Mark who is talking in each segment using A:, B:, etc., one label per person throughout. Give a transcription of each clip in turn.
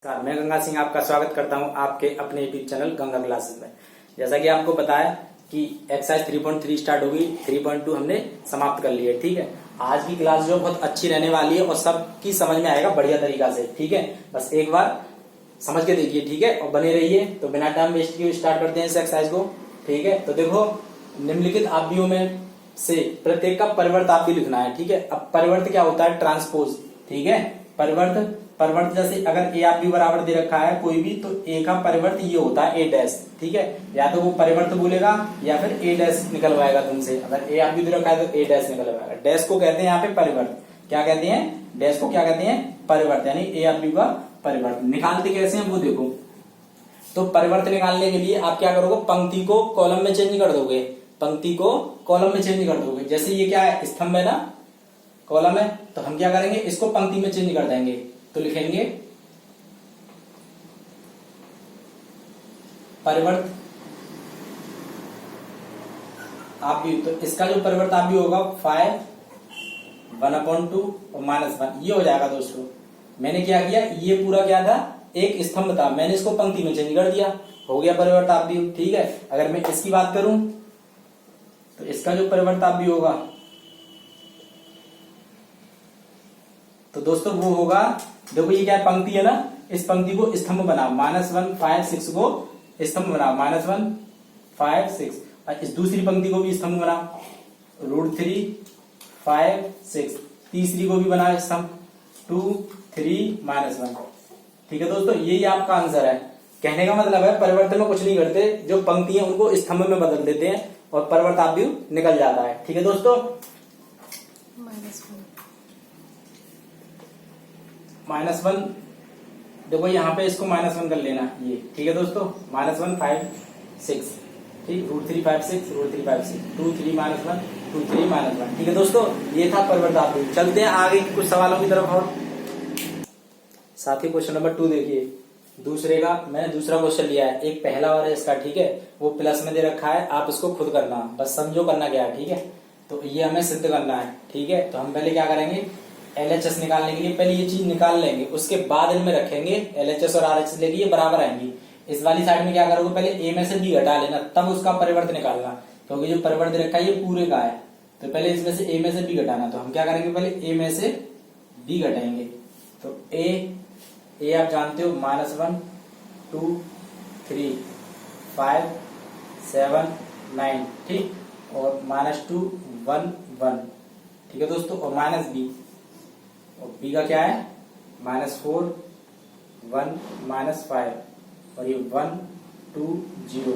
A: नमस्कार, मैं गंगा सिंह आपका स्वागत करता हूं आपके अपने यूट्यूब चैनल गंगा क्लासेस में। जैसा कि आपको पता है कि एक्सरसाइज 3.3 स्टार्ट होगी, 3.2 हमने समाप्त कर लिया है। ठीक है, आज की क्लास जो बहुत अच्छी रहने वाली है और सबकी समझ में आएगा बढ़िया तरीका से। ठीक है, बस एक बार समझ के देखिए। ठीक है, और बने रहिए। तो बिना टाइम वेस्ट किए स्टार्ट करते हैं इस एक्सरसाइज को। ठीक है, तो देखो, निम्नलिखित आव्यूहों में से प्रत्येक का परिवर्त आप भी लिखना है। ठीक है, अब परिवर्त क्या होता है? ट्रांसपोज। ठीक है, परिवर्त परिवर्त जैसे अगर ए आप भी बराबर दे रखा है कोई भी, तो ए का परिवर्त ये होता है ए डैश। ठीक है, या तो वो परिवर्त बोलेगा या फिर ए डैश निकलवाएगा तुमसे। अगर ए आप भी दे रखा है तो ए डैश निकलवाएगा। डैश को कहते हैं यहाँ पे परिवर्त। क्या कहते हैं? डैश को क्या कहते हैं? परिवर्त, यानी ए आप भी का परिवर्त। निकालते कैसे हैं वो देखो। तो परिवर्त निकालने के लिए आप क्या करोगे? पंक्ति को कॉलम में चेंज कर दोगे। पंक्ति को कॉलम में चेंज कर दोगे। जैसे ये क्या है? स्तंभ है ना, कॉलम है, तो हम क्या करेंगे? इसको पंक्ति में चेंज कर देंगे। तो लिखेंगे परिवर्त आप भी। तो इसका जो परिवर्त आप भी होगा 5 1/2 और -1, ये हो जाएगा दोस्तों। मैंने क्या किया? ये पूरा क्या था? एक स्तंभ था, मैंने इसको पंक्ति में चेंज कर दिया, हो गया परिवर्त आप भी। ठीक है, अगर मैं इसकी बात करूं तो इसका जो परिवर्त आप भी होगा तो दोस्तों वो होगा, देखो ये क्या है? पंक्ति है ना, इस पंक्ति को स्तंभ बनाओ। -1 5 6 को स्तंभ बनाओ। -1 5 6, और इस दूसरी पंक्ति को भी स्तंभ बनाओ। √3 5 6, तीसरी को भी बनाओ स्तंभ 2 3 -1। ठीक है दोस्तों, यही आपका आंसर है। कहने का मतलब है परिवर्तन में कुछ नहीं करते, जो पंक्ति है उनको स्तंभ में बदल देते हैं और परिवर्त आप भी निकल जाता है। ठीक है दोस्तों, -1 देखो यहाँ पे इसको -1 कर लेना ये। ठीक है दोस्तों, -1 5 6, ठीक, √3 5 6 √3 5 6 2 3 -1 2 3 -1। ठीक है दोस्तों, ये था परिवर्त आप भी। चलते हैं आगे कुछ सवालों की तरफ। और साथ ही क्वेश्चन नंबर 2 देखिए। दूसरे का मैंने दूसरा क्वेश्चन लिया है, एक पहला और है इसका। ठीक है, वो प्लस में दे रखा है, आप इसको खुद करना, बस समझो करना क्या है। ठीक है, तो ये हमें सिद्ध करना है। ठीक है, तो हम पहले क्या करेंगे? LHS निकालने के लिए पहले ये चीज निकाल लेंगे, उसके बाद इनमें रखेंगे LHS और RHS लेके ये बराबर आएंगी। इस वाली साइड में क्या करोगे? पहले A में से B घटा लेना, तब उसका परिवर्त निकालना, क्योंकि जो परिवर्त रखा है ये पूरे का है। तो पहले इसमें से A में से B घटाना, तो हम क्या करेंगे? पहले A में से B घटाएंगे। तो A आप जानते हो, -1 2 3 5 7 9, ठीक, और -2 1 1। ठीक है दोस्तों, और -B, और B का क्या है? -4 1 -5, और ये 1 2 0,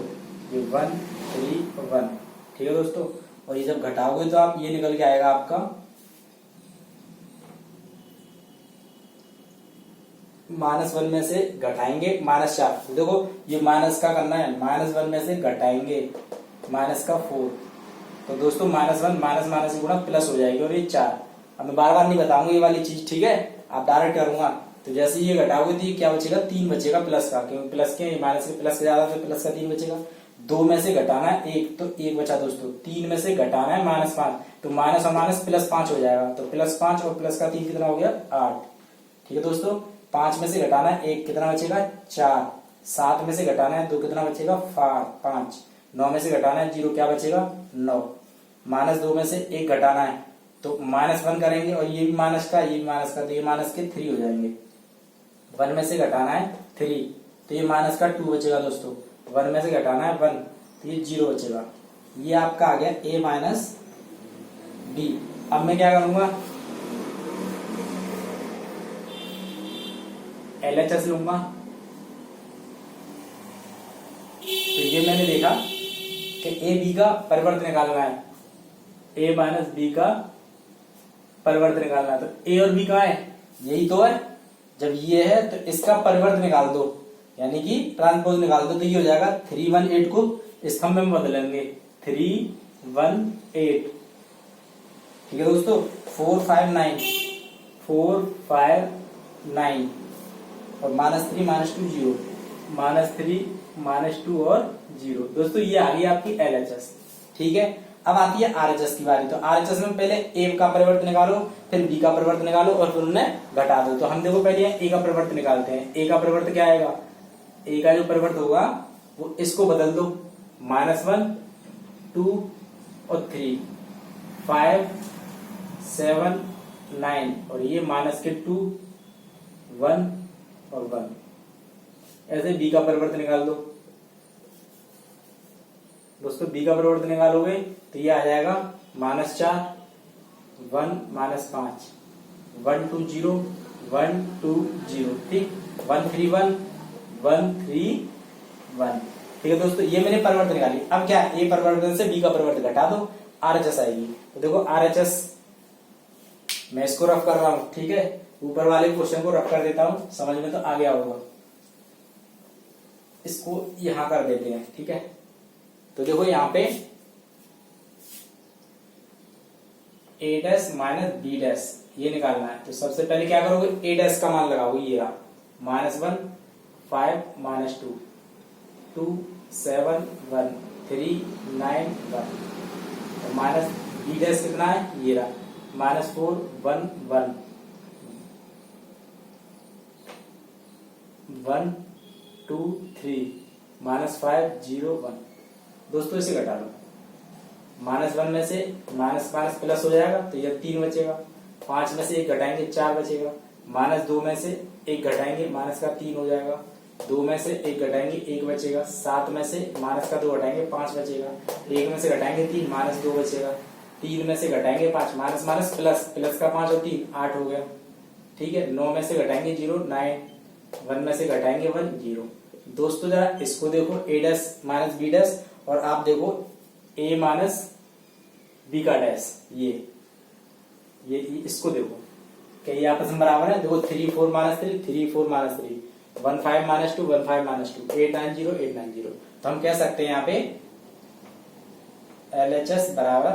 A: ये 1 3 और 1। ठीक है दोस्तों, और ये जब घटाओगे तो आप ये निकल के आएगा आपका -1 में से घटाएंगे -4। देखो ये माइनस का करना है, -1 में से घटाएंगे -4। तो दोस्तों -1 माइनस से गुणा प्लस हो जाएगी, और ये 4। अब मैं बार बार नहीं बताऊंगा ये वाली चीज। ठीक है, आप डायरेक्ट करूंगा। तो जैसे ये घटाओगे तो ये क्या बचेगा? 3 बचेगा प्लस का, क्योंकि प्लस के माइनस के प्लस से ज्यादा, तो प्लस का 3 बचेगा। 2 में से घटाना है 1, तो 1 बचा दोस्तों। 3 में से घटाना है -5, तो माइनस और माइनस +5 हो जाएगा। तो +5 और प्लस का 3 कितना हो गया? 8। ठीक है दोस्तों, 5 में से घटाना है 1, कितना बचेगा? 4। 7 में से घटाना है 2, कितना बचेगा? 5। 9 में से घटाना है 0, क्या बचेगा? 9। -2 में से 1 घटाना है तो -1 करेंगे, और ये भी माइनस का, ये भी माइनस का, तो ये माइनस के 3 हो जाएंगे। 1 में से घटाना है 3, तो ये माइनस का 2 बचेगा दोस्तों। 1 में से घटाना है 1, तो ये 0 बचेगा। ये आपका आ गया A - B। अब मैं क्या करूंगा? LHS लूंगा। तो ये मैंने देखा कि AB का परिवर्त निकालना है, A - B का परिवर्त निकालना है। तो A और B का है, यही तो है। जब ये है तो इसका परिवर्त निकाल दो, यानी कि ट्रांसपोज निकाल दो, तो ये हो जाएगा 318 को स्तंभ में बदलेंगे 318। ठीक है दोस्तों, 4 5 9 4 5 9, और -3 -2 0, -3 -2 और 0। दोस्तों ये आ गई आपकी LHS। ठीक है, अब आती है आरएचएस की बारी। तो आरएचएस में पहले ए का परिवर्त निकालो, फिर बी का परिवर्त निकालो और फिर उन्हें घटा दो। तो हम देखो पहले ए का परिवर्त निकालते हैं। ए का परिवर्त क्या आएगा, ए का जो परिवर्त होगा वो इसको बदल दो, -1 2 और 3 5 7 9 और ये -2 1 और 1। ऐसे बी का परिवर्त निकाल दो दोस्तों। बी का परिवर्तन निकालोगे तो ये आ जाएगा -4 1 -5 1 2 0 1 2 0, ठीक 1 3 1 1 3 1, ठीक है दोस्तों। ये मैंने परिवर्तन निकाली। अब क्या, ए परिवर्तन से बी का परिवर्तन घटा दो, आरएचएस आएगी। तो देखो आरएचएस मैं इसको रफ कर रहा हूं, ठीक है, ऊपर वाले क्वेश्चन को रफ कर देता हूं, समझ में तो आ गया होगा। इसको यहां कर देते हैं, ठीक है। तो देखो यहाँ पे ए डैश माइनस बी डैश ये निकालना है। तो सबसे पहले क्या करोगे, ए डैश का मान लगाओगे, ये रहा -1 5 -2 2 7 1 3 9 1 और माइनस बी डैश कितना है, ये रहा -4 1 1 1 2 3 -5 0 1। दोस्तों इसे घटा लो, -1 में से माइनस माइनस प्लस हो जाएगा तो ये 3 बचेगा, 5 में से 1 घटाएंगे 4 बचेगा, -2 में से 1 घटाएंगे माइनस का 3 हो जाएगा, 2 में से 1 घटाएंगे 1 बचेगा, 7 में से माइनस का 2 घटाएंगे 5 बचेगा, 1 में से घटाएंगे 3 -2 बचेगा, 3 में से घटाएंगे 5 माइनस माइनस प्लस, प्लस का 5 और 3 8 हो गया, ठीक है। 9 में से घटाएंगे 0 9, 1 में से घटाएंगे 1 0। दोस्तों जरा इसको देखो, ए डैश माइनस बी डैश और आप देखो ए माइनस बी का डैश, ये इसको देखो क्या ये आपस में बराबर है। देखो 3 4 -3 3 4 -3 1 5 -2 1 5 -2 8 9 0 8 9 0। तो हम कह सकते हैं यहाँ पे LHS बराबर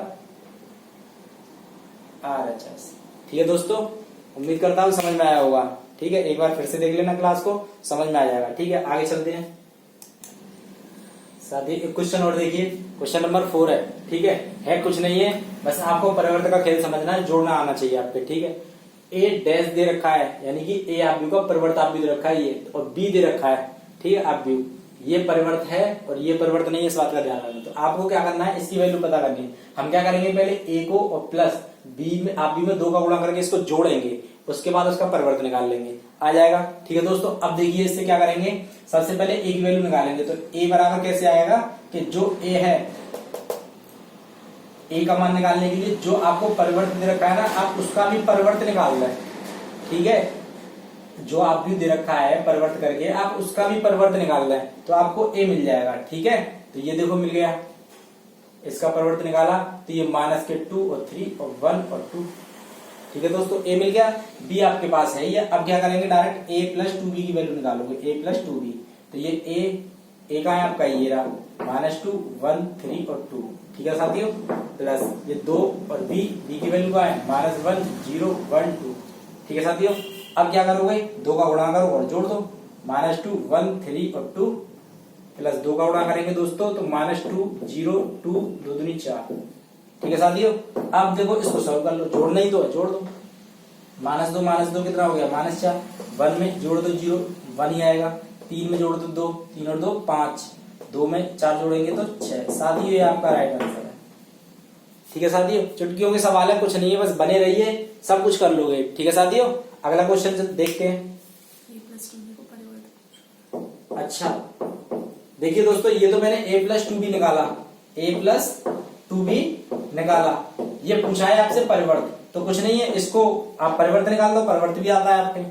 A: RHS, ठीक है दोस्तों। उम्मीद करता हूँ समझ में आया होगा, ठीक है। एक बार फिर से देख लेना क्लास को, समझ में आ जाएगा, ठीक है। आगे चलते हैं साथी, एक क्वेश्चन और देखिए, क्वेश्चन नंबर 4 है, ठीक है कुछ नहीं है, बस आपको परिवर्तन का खेल समझना है, जोड़ना आना चाहिए आपके, ठीक है। ए डैश दे रखा है, यानी कि ए आप व्यू का परिवर्त आप व्यू दे रखा है ये, और बी दे रखा है, ठीक है आप व्यू, ये परिवर्त है और ये परिवर्त नहीं है, इस बात का ध्यान रखना। तो आपको क्या करना है, इसकी वैल्यू पता करनी है। हम क्या करेंगे, पहले ए को और प्लस बी में आप बी में 2 का गुणा करके इसको जोड़ेंगे, उसके बाद उसका परिवर्तन निकाल लेंगे, आ जाएगा, ठीक है दोस्तों। अब देखिए इससे क्या करेंगे, सबसे पहले ए की वैल्यू निकालेंगे। तो ए बराबर कैसे आएगा कि जो ए है, ए का मान निकालने के लिए जो आपको परिवर्त दे रखा है ना, आप उसका भी परिवर्त निकाल रहे हैं, ठीक है। जो आप भी दे रखा है परिवर्त करके, आप उसका भी परिवर्त निकाल रहे हैं, तो आपको ए मिल जाएगा, ठीक है। तो ये देखो मिल गया, इसका परिवर्त निकाला तो ये -2 और 3 और 1 और 2, ठीक है दोस्तों। ए मिल गया, बी आपके पास है ये। अब क्या करेंगे, डायरेक्ट a + 2b की वैल्यू निकालोगे, a + 2b। तो ये a का है आपका, ये रहा -2 1 3 और 2, ठीक है साथियों। प्लस ये 2 और b की वैल्यू का है -1 0 1 2, ठीक है साथियों। अब क्या करोगे, 2 का गुणा करो और जोड़ दो, -2 1 3 और 2 प्लस 2 का गुणा करेंगे दोस्तों तो -2 0 2 2 दूनी 4, ठीक है साथियों। अब देखो इसको सॉल्व कर लो, जोड़ना ही तो है, जोड़ दो, -2 कितना हो गया, -4, 1 में जोड़ दो 0 1 ही आएगा, 3 में जोड़ दो 2 3 और 2 5, 2 में 4 जोड़ेंगे तो 6। साथियों ये आपका राइट आंसर है, ठीक है साथियों। चुटकियों के सवाल है, कुछ नहीं है, बस बने रहिए, सब कुछ कर लोगे, ठीक है साथियों। अगला क्वेश्चन देखते हैं। अच्छा देखिए दोस्तों, ये तो मैंने a + 2b निकाला, a + 2b निकाला, ये पूछा है आपसे परिवर्त, तो कुछ नहीं है, इसको आप परिवर्त निकाल दो, परिवर्त भी आता है आपके।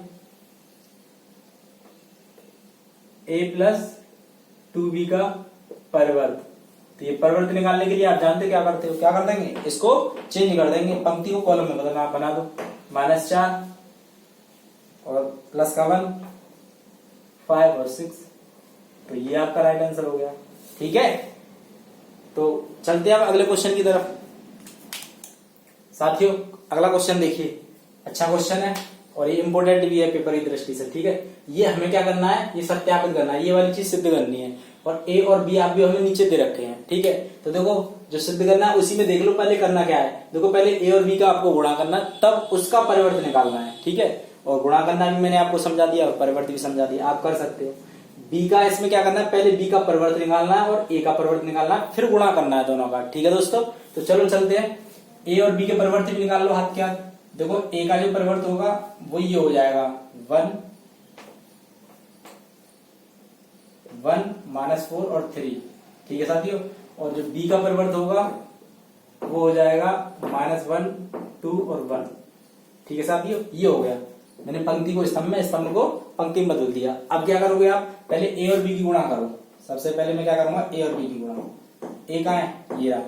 A: a + 2b का परिवर्त, तो ये परिवर्त निकालने के लिए आप जानते क्या करते हो, क्या कर देंगे, इसको चेंज कर देंगे, पंक्ति को कॉलम में बना दो, -4 और प्लस का 1 5 और 6, तो ये आपका राइट आंसर हो गया, ठीक है। तो चलते हैं अब अगले क्वेश्चन की तरफ। साथियों अगला क्वेश्चन देखिए, अच्छा क्वेश्चन है और ये इम्पोर्टेंट भी है पेपर की दृष्टि से, ठीक है। ये हमें क्या करना है, ये सत्यापित करना है, ये वाली चीज सिद्ध करनी है। और ए और बी आप भी हमें नीचे दे रखे हैं, ठीक है। तो देखो जो सिद्ध करना है उसी में देख लो पहले करना क्या है। देखो पहले ए और बी का आपको गुणा करना है, तब उसका परिवर्त निकालना है, ठीक है। और गुणा करना भी मैंने आपको समझा दिया और परिवर्त भी समझा दिया, आप कर सकते हो। बी का इसमें क्या करना है, पहले बी का परिवर्त निकालना है और ए का परिवर्त निकालना है, फिर गुणा करना है दोनों का, ठीक है दोस्तों। तो चलो चलते हैं, ए और बी के परिवर्त भी निकाल लो हाथ के हाथ। देखो ए का जो परिवर्त होगा वो ये हो जाएगा 1 -4 और 3, ठीक है साथियों। और जो बी का परिवर्त होगा वो हो जाएगा -1 2 और 1, ठीक है साथियों। ये हो गया, मैंने पंक्ति को स्तंभ में, स्तंभ को पंक्ति में बदल दिया। अब क्या करोगे आप, पहले ए और बी की गुणा करो। सबसे पहले मैं क्या करूंगा, ए और बी की गुणा। ए का है ये रहा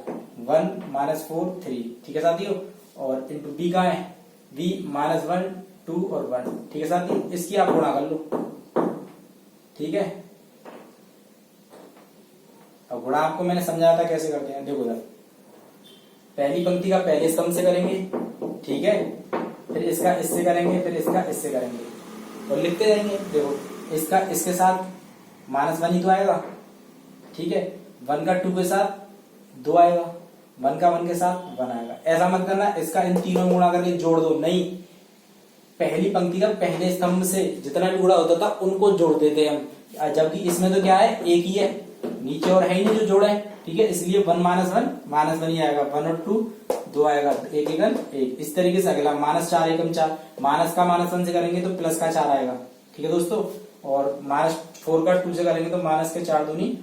A: 1 -4 3, ठीक है साथियों। और इंटू बी का है बी -1 2 और 1, ठीक है साथियों। इसकी आप गुणा कर लो, ठीक है। अब गुणा आपको मैंने समझाया था कैसे करते हैं, देखो जरा। पहली पंक्ति का पहले स्तंभ से करेंगे, ठीक है, फिर इसका इससे करेंगे, फिर इसका इससे करेंगे और लिखते जाएंगे। देखो इसका इसके साथ -1 ही तो आएगा, ठीक है। 1 का 2 के साथ 2 आएगा, 1 का 1 के साथ 1 आएगा। ऐसा मत करना इसका इन तीनों में गुणा करके जोड़ दो, नहीं, पहली पंक्ति का पहले स्तंभ से जितना भी गुणा होता था उनको जोड़ देते हम, जबकि इसमें तो क्या है, एक ही है, नीचे और है ही नहीं जो जोड़ा है, ठीक है। इसलिए 1 -1 ही आएगा, 1 और 2 2 आएगा, एक एकन 1। इस तरीके से अगला -4 एकम 4, माइनस का -1 से करेंगे तो प्लस का 4 आएगा, ठीक है दोस्तों। और -4 का 2 से करेंगे तो माइनस के 4 दूनी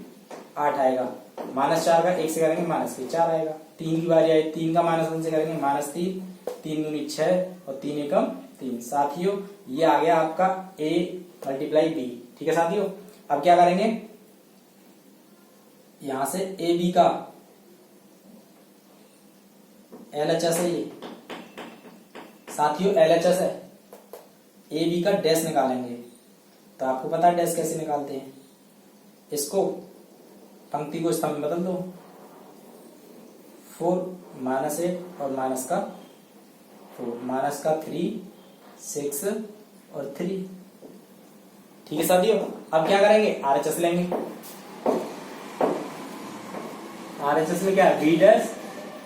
A: 8 आएगा, -4 का 1 से करेंगे माइनस के 4 आएगा। 3 की बारी आई, 3 का -1 से करेंगे -3, 3 दूनी 6 और 3 एकम 3। साथियों ये आ गया आपका a × b, ठीक है साथियों। अब क्या करेंगे, यहां से ए बी का LHS है ये साथियों, LHS है, ए बी का डैश निकालेंगे। तो आपको पता है डैश कैसे निकालते हैं, इसको पंक्ति को स्तंभ में बदल दो, 4 -8 और माइनस का 4, माइनस का 3 6 और 3, ठीक है साथियों। अब क्या करेंगे, RHS लेंगे। RHS में क्या है, B डैश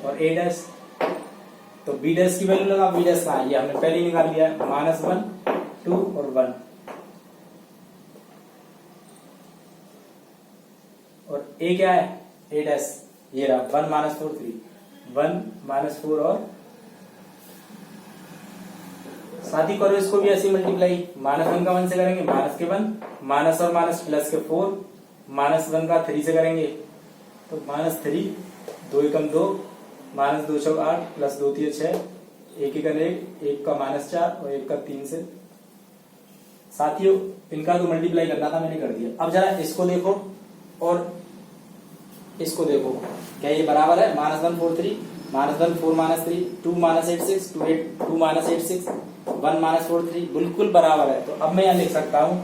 A: और A डैश। तो B डैश की वैल्यू लगा, B डैश का ये हमने पहले ही निकाल लिया, -1 2 और 1। और A क्या है, A डैश ये रहा 1 -4 3, 1 -4 और साथी करो इसको भी ऐसे मल्टीप्लाई, -1 का 1 से करेंगे माइनस के 1, माइनस और माइनस प्लस के 4, -1 का 3 से करेंगे तो -3, 2 एकम 2, -2 × 8 प्लस 2 3 6, 1 एकम 1, 1 का -4 और 1 का 3 से। साथियों इनका तो मल्टीप्लाई करना था, मैंने कर दिया। अब जरा इसको देखो और इसको देखो, क्या ये बराबर है, -1 4 3, -1 4 -3, 2 -8 6, 2 -8 6, 1 -4 3, बिल्कुल बराबर है। तो अब मैं यहां लिख सकता हूं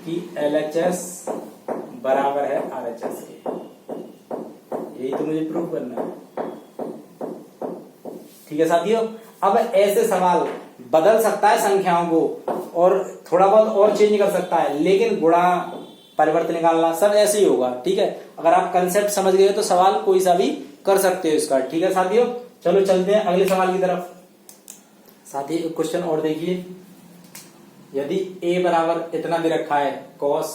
A: कि LHS बराबर है RHS के, यही तो मुझे प्रूव करना है, ठीक है साथियों। अब ऐसे सवाल बदल सकता है संख्याओं को और थोड़ा बहुत और चेंज कर सकता है, लेकिन गुणा परिवर्तन निकालना सब ऐसे ही होगा, ठीक है। अगर आप कंसेप्ट समझ गए तो सवाल कोई सा भी कर सकते हो इसका, ठीक है साथियों। चलो चलते हैं अगले सवाल की तरफ। साथी एक क्वेश्चन और देखिए, यदि a बराबर इतना दे रखा है cos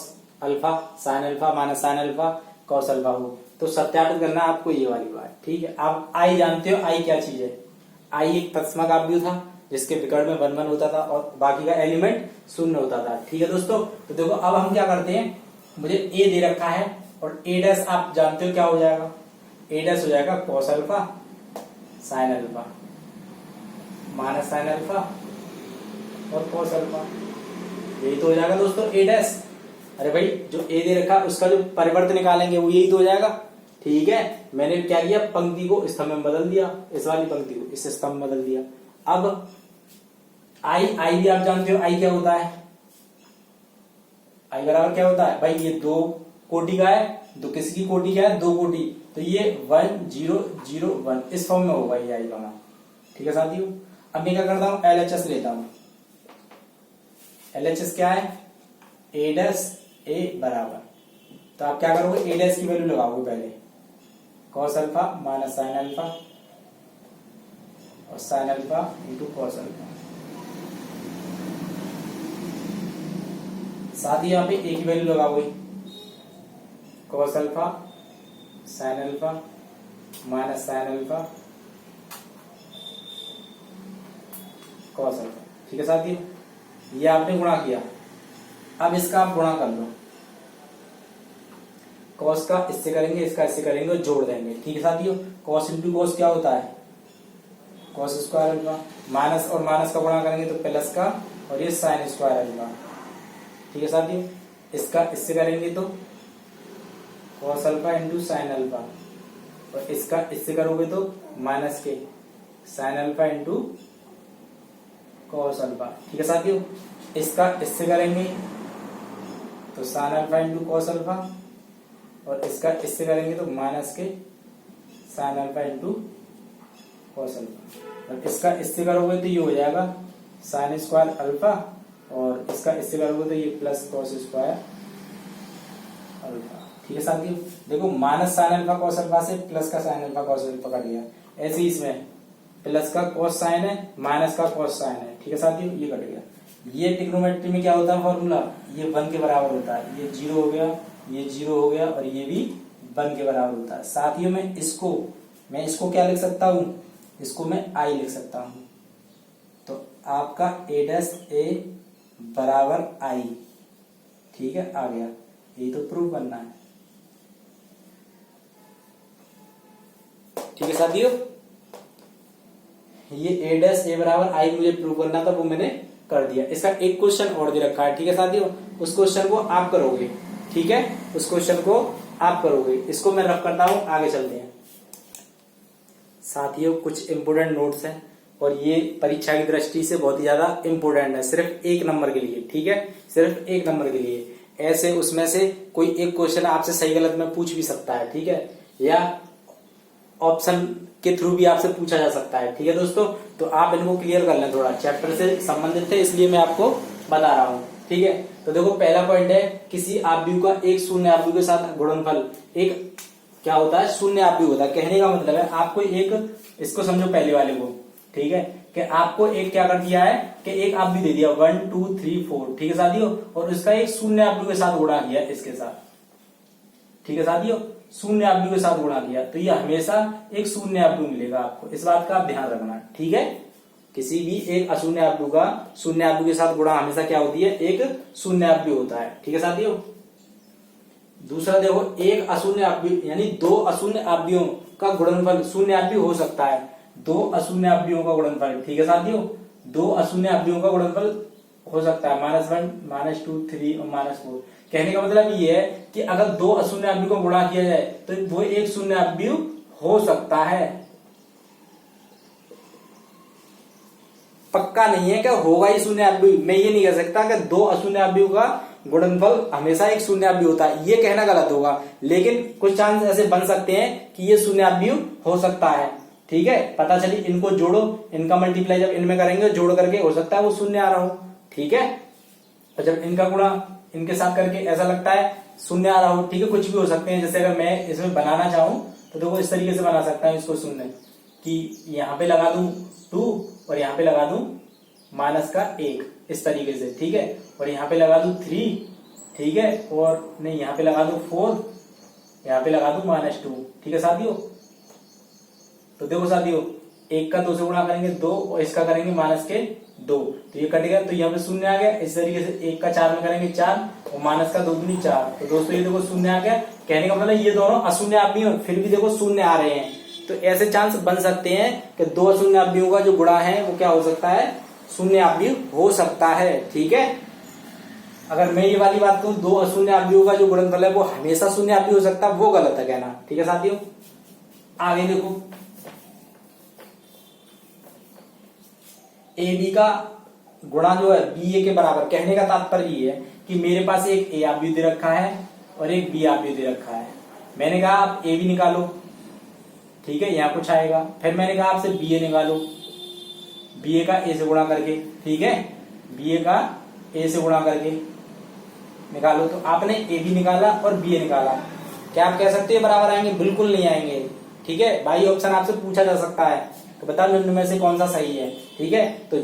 A: alpha sin alpha minus sin alpha cos alpha हो, तो सत्यापित करना है आपको ये वाली बात, ठीक है। आप i जानते हो, i क्या चीज है, i एक तत्समक आव्यूह था जिसके विकर्ण में 1 1 होता था और बाकी का एलिमेंट 0 होता था, ठीक है दोस्तों। तो देखो अब हम क्या करते हैं, मुझे a दे रखा है और a डैश आप जानते हो क्या हो जाएगा, a डैश हो जाएगा cos alpha sin alpha minus sin alpha और cos अल्फा, यही तो हो जाएगा दोस्तों a डैश। अरे भाई जो a दे रखा उसका जो परिवर्तन निकालेंगे वो यही तो हो जाएगा, ठीक है। मैंने क्या किया, पंक्ति को स्तंभ में बदल दिया, इस वाली पंक्ति को इस स्तंभ में बदल दिया। अब i भी आप जानते हो, i क्या होता है, i बराबर क्या होता है भाई, ये 2 कोटि का है, तो किसकी कोटि क्या है, 2 कोटि, तो ये 1 0 0 1 इस फॉर्म में होगा ये i का मान, ठीक है साथियों। अब मैं क्या करता हूं, LHS लेता हूं, LHS क्या है, ए डैश ए बराबर, तो आप क्या करोगे, ए डैश की वैल्यू लगाओगे पहले, cos alpha minus sine alpha और sine alpha into cos alpha. साथ ही यहाँ पे ए की वैल्यू लगाओगे, cos alpha sine alpha minus sine alpha cos alpha. ठीक है साथियों, ये आपने गुणा किया। अब इसका आप गुणा कर लो, कॉस का इससे करेंगे, इसका इससे करेंगे और जोड़ देंगे। ठीक है साथियों, कॉस इंटू कॉस क्या होता है, कॉस स्क्वायर अल्फा, माइनस और माइनस का गुणा करेंगे तो प्लस का, और ये साइन स्क्वायर अल्फा। ठीक है साथियों, इसका इससे करेंगे तो cos alpha into sine alpha, और इसका इससे करोगे तो माइनस के sign alpha into cos alpha. ठीक है साथियों, इसका इससे करेंगे तो sign alpha into cos alpha, और इसका इससे करेंगे तो माइनस के sign alpha into cos alpha, और इसका इससे करोगे तो ये हो जाएगा साइन स्क्वायर अल्फा, और इसका इससे करोगे तो ये प्लस कॉस स्क्वायर अल्फा। ठीक है साथियों, देखो minus sine alpha cos alpha से प्लस का sign alpha cos alpha cut गया, ऐसे ही इसमें प्लस का कॉस साइन है माइनस का कॉस साइन है। ठीक है साथियों, ये कट गया। ये ट्रिग्नोमेट्री में क्या होता है फॉर्मूला, ये 1 के बराबर होता है, ये 0 हो गया, ये 0 हो गया, और ये भी 1 के बराबर होता है। साथियों मैं इसको क्या लिख सकता हूं, इसको मैं आई लिख सकता हूं, तो आपका ए डैश ए बराबर आई। ठीक है, आ गया, ये तो प्रूव करना है। ठीक है साथियों, ये ए डैश ए बराबर आई मुझे प्रूव करना था, वो मैंने कर दिया। इसका एक क्वेश्चन और दे रखा है। ठीक है साथियों, उस क्वेश्चन को आप करोगे। ठीक है, उस क्वेश्चन को आप करोगे, इसको मैं रफ करता हूं, आगे चलते हैं। साथियों कुछ इंपोर्टेंट नोट्स हैं, और ये परीक्षा की दृष्टि से बहुत ही ज्यादा इंपोर्टेंट है, सिर्फ 1 नंबर के लिए। ठीक है, सिर्फ 1 नंबर के लिए। ऐसे उसमें से कोई एक क्वेश्चन आपसे सही गलत में पूछ भी सकता है। ठीक है, या ऑप्शन के थ्रू भी आपसे पूछा जा सकता है। ठीक है दोस्तों, तो आप इनको क्लियर कर लें, थोड़ा चैप्टर से संबंधित है इसलिए मैं आपको बता रहा हूं। ठीक है, तो देखो पहला पॉइंट है, किसी आव्यूह का एक शून्य आव्यूह के साथ गुणनफल एक क्या होता है, शून्य आव्यूह होता है। कहने का मतलब है आपको एक, इसको समझो पहले वाले को, ठीक है, कि आपको एक क्या कर दिया है कि एक आव्यूह दे दिया 1 2 3 4। ठीक है साथियों, और उसका एक शून्य आव्यूह के साथ गुणा किया इसके साथ। ठीक है साथियों, शून्य आव्यूह के साथ गुणा किया, तो ये हमेशा एक शून्य आव्यूह मिलेगा आपको, इस बात का आप ध्यान रखना। ठीक है, किसी भी एक अशून्य आव्यूह का शून्य आव्यूह के साथ गुणा हमेशा क्या होती है, एक शून्य आव्यूह होता है। ठीक है साथियों, दूसरा देखो, एक अशून्य आव्यूह यानी 2 अशून्य आव्यूहों का गुणनफल शून्य आव्यूह हो सकता है। 2 अशून्य आव्यूहों का गुणनफल, ठीक है साथियों, 2 अशून्य आव्यूहों का गुणनफल हो सकता है, -1 -2 3 और -4। कहने का मतलब ये है कि अगर 2 अशून्य आव्यूह को गुणा किया जाए तो वो एक शून्य आव्यूह हो सकता है। पक्का नहीं है कि होगा ही शून्य आव्यूह, मैं ये नहीं कह सकता कि 2 अशून्य आव्यूह का गुणनफल हमेशा एक शून्य आव्यूह होता है, ये कहना गलत होगा, लेकिन कुछ चांस ऐसे बन सकते हैं कि ये शून्य आव्यूह हो सकता है। ठीक है, पता चली, इनको जोड़ो, इनका मल्टीप्लाई जब इनमें करेंगे जोड़ करके हो सकता है वो शून्य आ रहा हो। ठीक है, और जब इनका गुणा इनके साथ करके ऐसा लगता है शून्य आ रहा हो। ठीक है, कुछ भी हो सकते हैं, जैसे अगर मैं इसमें बनाना चाहूं तो देखो इस तरीके से बना सकता हूं इसको शून्य, कि यहाँ पे लगा दूं 2 और यहाँ पे लगा दूं -1 इस तरीके से। ठीक है, और यहाँ पे लगा दूं 3, ठीक है, और नहीं यहाँ पे लगा दूं 4, यहाँ पे लगा दूं -2। ठीक है साथियों, तो देखो साथियों, 1 का 2 से गुणा करेंगे 2, और इसका करेंगे -2, तो ये कट गया, तो यहाँ पे शून्य आ गया। इस तरीके से 1 का 4 में करेंगे 4, और माइनस का 2 दूनी 4, तो दोस्तों ये देखो शून्य आ गया। कहने का मतलब ये दोनों अशून्य आव्यूह फिर भी देखो शून्य आ रहे हैं, तो ऐसे चांस बन सकते हैं कि 2 अशून्य आव्यूहों का जो गुणा है वो क्या हो सकता है, शून्य आव्यूह हो सकता है। ठीक है, अगर मैं ये वाली बात कहूं 2 अशून्य आव्यूहों का जो गुणनफल है वो हमेशा शून्य आव्यूह हो सकता है, वो गलत है कहना। ठीक है साथियों, आगे देखो, ए बी का गुणा जो है बी ए के बराबर। कहने का तात्पर्य ये है कि मेरे पास एक ए आव्यूह दे रखा है और एक बी आव्यूह दे रखा है। मैंने कहा आप ए बी निकालो, ठीक है, यहाँ कुछ आएगा। फिर मैंने कहा आपसे बी ए निकालो, बी ए का ए से गुणा करके, ठीक है, बी ए का ए से गुणा करके निकालो। तो आपने ए बी निकाला और बी ए निकाला, क्या आप कह सकते हैं बराबर आएंगे? बिल्कुल नहीं आएंगे। ठीक है, बाई ऑप्शन आपसे पूछा जा सकता है तो बताओ निम्न में से कौन सा सही है। ठीक है, तो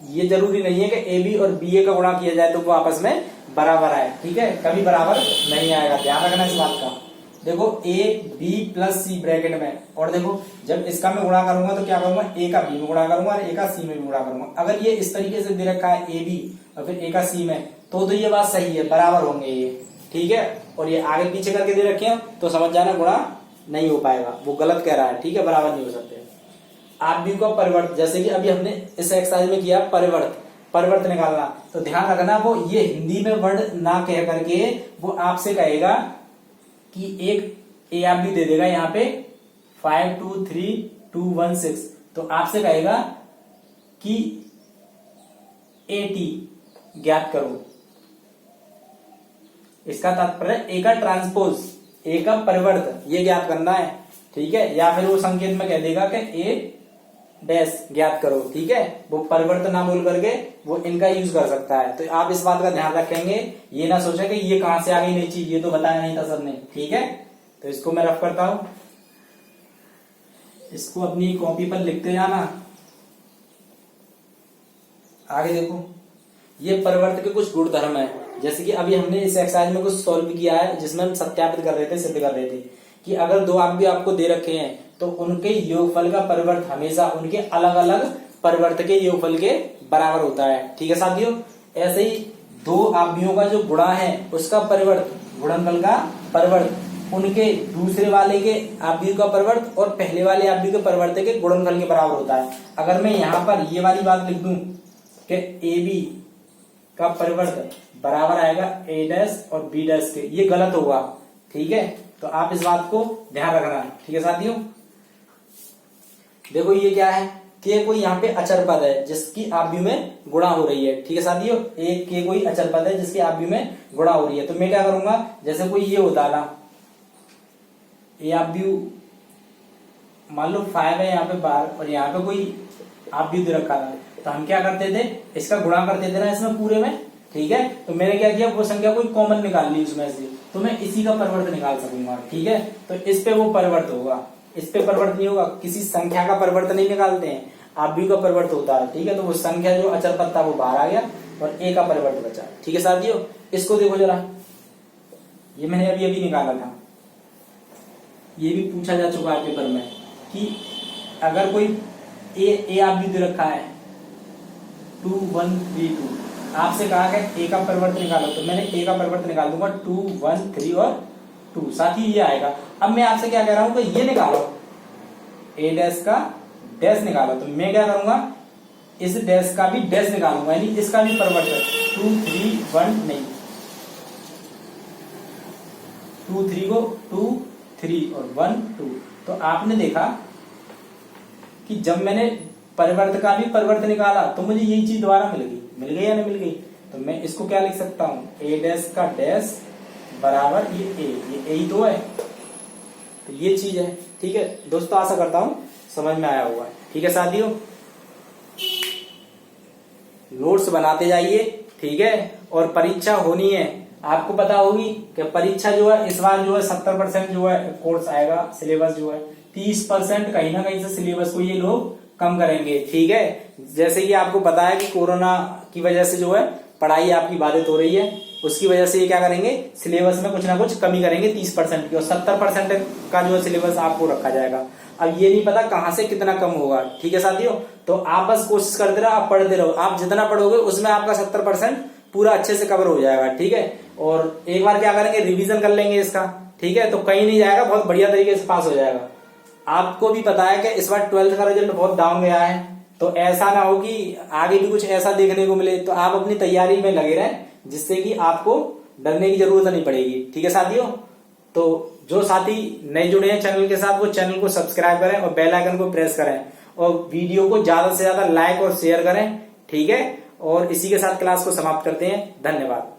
A: ये जरूरी नहीं है कि ए बी और बी ए का गुणा किया जाए तो वो आपस में बराबर आए। ठीक है, कभी बराबर नहीं आएगा, ध्यान रखना इस बात का। देखो A B plus C bracket में, और देखो जब इसका मैं गुणा करूंगा तो क्या करूंगा? ए का बी में गुणा करूंगा और ए का सी में भी गुणा करूंगा। अगर ये इस तरीके से दे रखा है ए बी और फिर ए का सी में, तो ये बात सही है, बराबर होंगे ये। ठीक है, और ये आगे पीछे करके दे रखे हैं तो समझ जाना गुणा नहीं हो पाएगा, वो गलत कह रहा है। ठीक है, बराबर नहीं हो सकते। आप भी को परिवर्त, जैसे कि अभी हमने इस एक्सरसाइज में किया परिवर्त निकालना, तो ध्यान रखना वो ये हिंदी में वर्ड ना कह करके वो आपसे कहेगा कि एक ए आप भी दे देगा यहाँ पे 5 2 3 2 1 6, तो आपसे कहेगा कि एटी ज्ञात करो। इसका तात्पर्य ए का ट्रांसपोज, ए का परिवर्त ये ज्ञात करना है। ठीक है, या फिर वो संकेत में कह देगा कि ए डैश ज्ञात करो। ठीक है, वो परिवर्तन ना बोल करके वो इनका यूज कर सकता है। तो आप इस बात का ध्यान रखेंगे, ये ना सोचे कि ये कहां से आ गई नई चीज, ये तो बताया नहीं था सर ने। ठीक है, तो इसको मैं रफ करता हूं, इसको अपनी कॉपी पर लिखते जाना। आगे देखो, ये परिवर्त के कुछ गुण धर्म है। जैसे कि अभी हमने इस एक्सरसाइज में कुछ सॉल्व किया है जिसमें हम सत्यापित कर रहे थे, सिद्ध कर रहे थे कि अगर दो आंक भी आपको दे रखे हैं तो उनके योगफल का परिवर्त हमेशा उनके अलग अलग परिवर्त के योगफल के बराबर होता है। ठीक है साथियों, ऐसे ही दो आव्यूहों का जो गुणा है उसका परिवर्त, गुणनफल का परिवर्त उनके दूसरे वाले के आव्यूह का परिवर्त और पहले वाले आव्यूह के परिवर्त के गुणनफल के बराबर होता है। अगर मैं यहाँ पर ये वाली बात लिख दूं कि ए बी का परिवर्त बराबर आएगा ए डैश और बी डैश के, ये गलत होगा। ठीक है, तो आप इस बात को ध्यान रखना। ठीक है साथियों, देखो ये क्या है कि कोई यहाँ पे अचर पद है जिसकी आव्यूह में गुणा हो रही है। ठीक है साथियों, एक के कोई अचर पद है जिसकी आव्यूह में गुणा हो रही है, तो मैं क्या करूंगा? जैसे कोई ये होता ना, ये आव्यूह मान लो 5 है यहाँ पे बाहर और यहाँ पे कोई आव्यूह दे रखा था, तो हम क्या करते थे? इसका गुणा करते थे ना इसमें पूरे में। ठीक है, तो मैंने क्या किया? वो संख्या कोई कॉमन निकाल ली उसमें से, तो मैं इसी का परिवर्त निकाल सकूंगा। ठीक है, तो इस पे वो परिवर्त होगा, इस पे परिवर्त नहीं होगा। किसी संख्या का परिवर्त नहीं निकालते हैं, आव्यूह का परिवर्त होता है। ठीक है, तो वो संख्या जो अचर पद था वो बाहर आ गया और ए का परिवर्त बचा। ठीक है साथियों, इसको देखो जरा, ये मैंने अभी अभी निकाला था, ये भी पूछा जा चुका है पेपर में कि अगर कोई ए आव्यूह दे रखा है 2 1 3 2, आपसे कहा कि ए का परिवर्त निकालो, तो मैंने ए का परिवर्त निकाल दूंगा 2 1 3 और 2, साथ ही ये आएगा। अब मैं आपसे क्या कह रहा हूं कि ये निकालो, ए डैश का डैश निकालो, तो मैं क्या करूंगा? इस डैश का भी डैश निकालूंगा, यानी इसका भी परिवर्तन 2 3 1 नहीं, 2 3 को 2 3 और 1 2। तो आपने देखा कि जब मैंने परिवर्त का भी परिवर्त निकाला तो मुझे यही चीज दोबारा मिल गई या नहीं मिल गई? तो मैं इसको क्या लिख सकता हूं? ए डैश का डैश बराबर ये ही तो है, तो ये चीज है। ठीक है दोस्तों, आशा करता हूं समझ में आया हुआ है। ठीक है साथियों, नोट्स बनाते जाइए। ठीक है, और परीक्षा होनी है, आपको पता होगी कि परीक्षा जो है इस बार जो है 70% जो है कोर्स आएगा, सिलेबस जो है 30% कहीं ना कहीं से सिलेबस को ये लोग कम करेंगे। ठीक है, जैसे कि आपको पता है कि कोरोना की वजह से जो है पढ़ाई आपकी बाधित हो रही है, उसकी वजह से ये क्या करेंगे? सिलेबस में कुछ ना कुछ कमी करेंगे 30% की, और 70% का जो है सिलेबस आपको रखा जाएगा। अब ये नहीं पता कहां से कितना कम होगा। ठीक है साथियों, तो आप बस कोशिश करते रहो, आप पढ़ते रहो, आप जितना पढ़ोगे उसमें आपका 70% पूरा अच्छे से कवर हो जाएगा। ठीक है, और एक बार क्या करेंगे? रिवीजन कर लेंगे इसका। ठीक है, तो कहीं नहीं जाएगा, बहुत बढ़िया तरीके से पास हो जाएगा। आपको भी पता है कि इस बार 12th का रिजल्ट बहुत डाउन गया है, तो ऐसा ना हो कि आगे भी कुछ ऐसा देखने को मिले, तो आप अपनी तैयारी में लगे रहें जिससे कि आपको डरने की जरूरत नहीं पड़ेगी। ठीक है साथियों, तो जो साथी नए जुड़े हैं चैनल के साथ वो चैनल को सब्सक्राइब करें और बेल आइकन को प्रेस करें और वीडियो को ज्यादा से ज्यादा लाइक और शेयर करें। ठीक है, और इसी के साथ क्लास को समाप्त करते हैं। धन्यवाद।